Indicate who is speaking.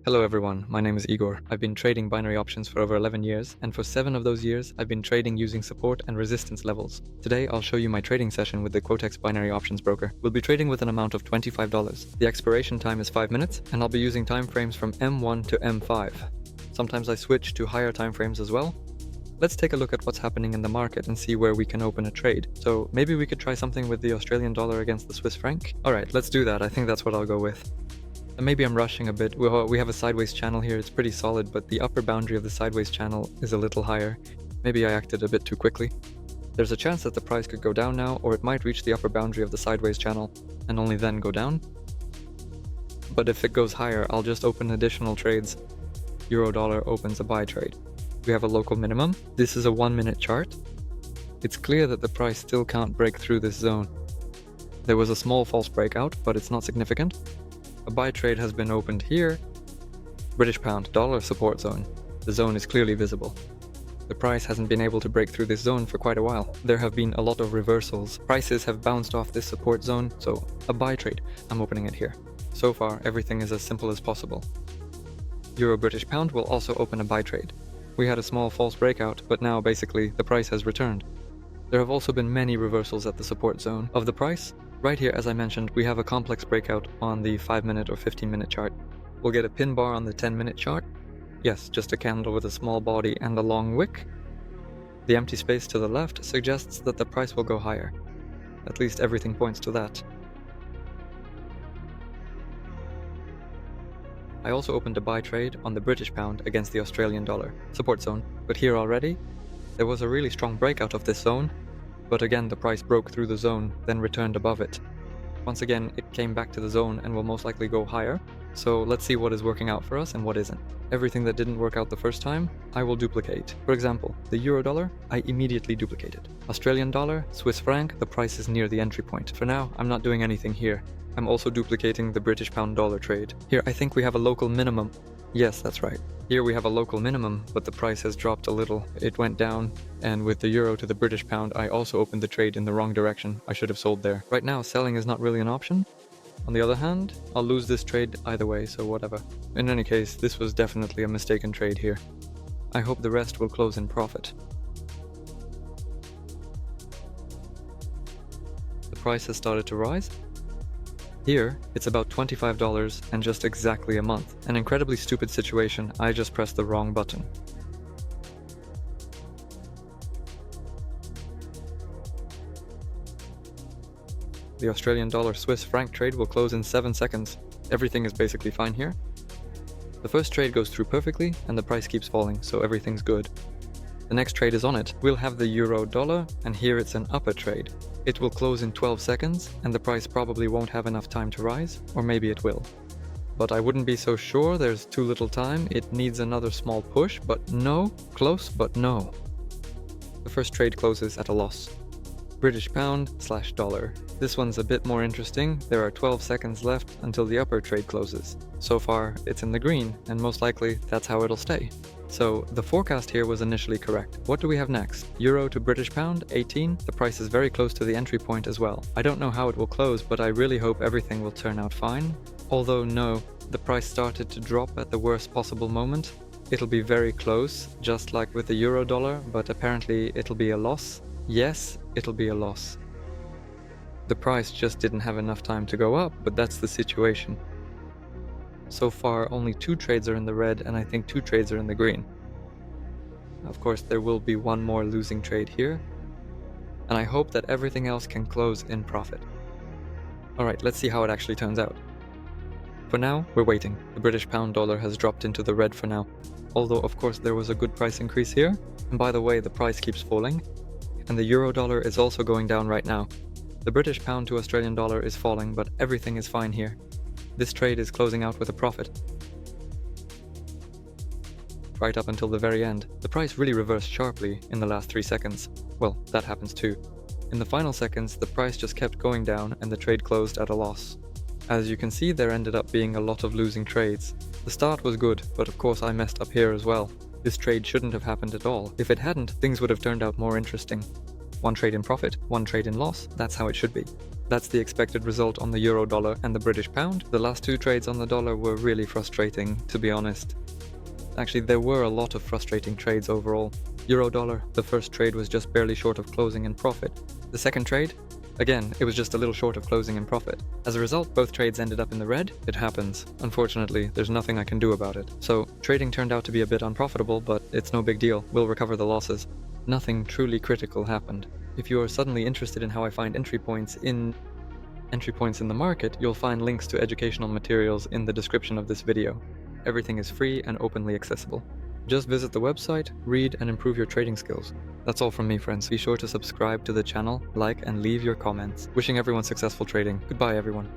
Speaker 1: Hello everyone, my name is Igor. I've been trading binary options for over 11 years, and for 7 of those years, I've been trading using support and resistance levels. Today, I'll show you my trading session with the Quotex binary options broker. We'll be trading with an amount of $25. The expiration time is 5 minutes, and I'll be using timeframes from M1 to M5. Sometimes I switch to higher timeframes as well. Let's take a look at what's happening in the market and see where we can open a trade. So maybe we could try something with the Australian dollar against the Swiss franc? Alright, let's do that. I think that's what I'll go with. And maybe I'm rushing a bit. We have a sideways channel here. It's pretty solid, but the upper boundary of the sideways channel is a little higher. Maybe I acted a bit too quickly. There's a chance that the price could go down now, or it might reach the upper boundary of the sideways channel and only then go down. But if it goes higher, I'll just open additional trades. Euro dollar opens a buy trade. We have a local minimum. This is a 1-minute chart. It's clear that the price still can't break through this zone. There was a small false breakout, but it's not significant. A buy trade has been opened here. British pound dollar support zone. The zone is clearly visible. The price hasn't been able to break through this zone for quite a while. There have been a lot of reversals. Prices have bounced off this support zone, so a buy trade. I'm opening it here. So far, everything is as simple as possible. Euro British pound will also open a buy trade. We had a small false breakout, but now basically the price has returned. There have also been many reversals at the support zone of the price. Right here, as I mentioned, we have a complex breakout on the 5-minute or 15-minute chart. We'll get a pin bar on the 10-minute chart. Yes, just a candle with a small body and a long wick. The empty space to the left suggests that the price will go higher. At least everything points to that. I also opened a buy trade on the British pound against the Australian dollar, support zone, but here already, there was a really strong breakout of this zone. But again, the price broke through the zone, then returned above it. Once again, it came back to the zone and will most likely go higher. So let's see what is working out for us and what isn't. Everything that didn't work out the first time, I will duplicate. For example, the euro dollar, I immediately duplicated. Australian dollar, Swiss franc, the price is near the entry point. For now, I'm not doing anything here. I'm also duplicating the British pound dollar trade. Here, I think we have a local minimum. Yes, that's right. Here we have a local minimum, but the price has dropped a little. It went down, and with the euro to the British pound, I also opened the trade in the wrong direction. I should have sold there. Right now, selling is not really an option. On the other hand, I'll lose this trade either way, so whatever. In any case, this was definitely a mistaken trade here. I hope the rest will close in profit. The price has started to rise. Here, it's about $25 and just exactly a month. An incredibly stupid situation, I just pressed the wrong button. The Australian dollar Swiss franc trade will close in 7 seconds. Everything is basically fine here. The first trade goes through perfectly and the price keeps falling, so everything's good. The next trade is on it. We'll have the euro dollar, and here it's an upper trade. It will close in 12 seconds, and the price probably won't have enough time to rise, or maybe it will. But I wouldn't be so sure, there's too little time, it needs another small push, but no, close, but no. The first trade closes at a loss. British pound / dollar. This one's a bit more interesting. There are 12 seconds left until the upper trade closes. So far, it's in the green, and most likely that's how it'll stay. So the forecast here was initially correct. What do we have next? Euro to British pound, 18. The price is very close to the entry point as well. I don't know how it will close, but I really hope everything will turn out fine. Although no, the price started to drop at the worst possible moment. It'll be very close, just like with the euro dollar, but apparently it'll be a loss. Yes, it'll be a loss. The price just didn't have enough time to go up, but that's the situation. So far, only 2 trades are in the red, and I think 2 trades are in the green. Of course, there will be one more losing trade here, and I hope that everything else can close in profit. Alright, let's see how it actually turns out. For now, we're waiting. The British pound dollar has dropped into the red for now. Although, of course, there was a good price increase here, and by the way, the price keeps falling, and the euro dollar is also going down right now. The British pound to Australian dollar is falling, but everything is fine here. This trade is closing out with a profit. Right up until the very end. The price really reversed sharply in the last 3 seconds. Well, that happens too. In the final seconds, the price just kept going down and the trade closed at a loss. As you can see, there ended up being a lot of losing trades. The start was good, but of course I messed up here as well. This trade shouldn't have happened at all. If it hadn't, things would have turned out more interesting. 1 trade in profit, 1 trade in loss, that's how it should be. That's the expected result on the euro dollar and the British pound. The last two trades on the dollar were really frustrating, to be honest. Actually, there were a lot of frustrating trades overall. Euro dollar, the first trade was just barely short of closing in profit. The second trade, again, it was just a little short of closing in profit. As a result, both trades ended up in the red. It happens. Unfortunately, there's nothing I can do about it. So, trading turned out to be a bit unprofitable, but it's no big deal. We'll recover the losses. Nothing truly critical happened. If you are suddenly interested in how I find entry points in the market, you'll find links to educational materials in the description of this video. Everything is free and openly accessible. Just visit the website, read, and improve your trading skills. That's all from me, friends. Be sure to subscribe to the channel, like, and leave your comments. Wishing everyone successful trading. Goodbye, everyone.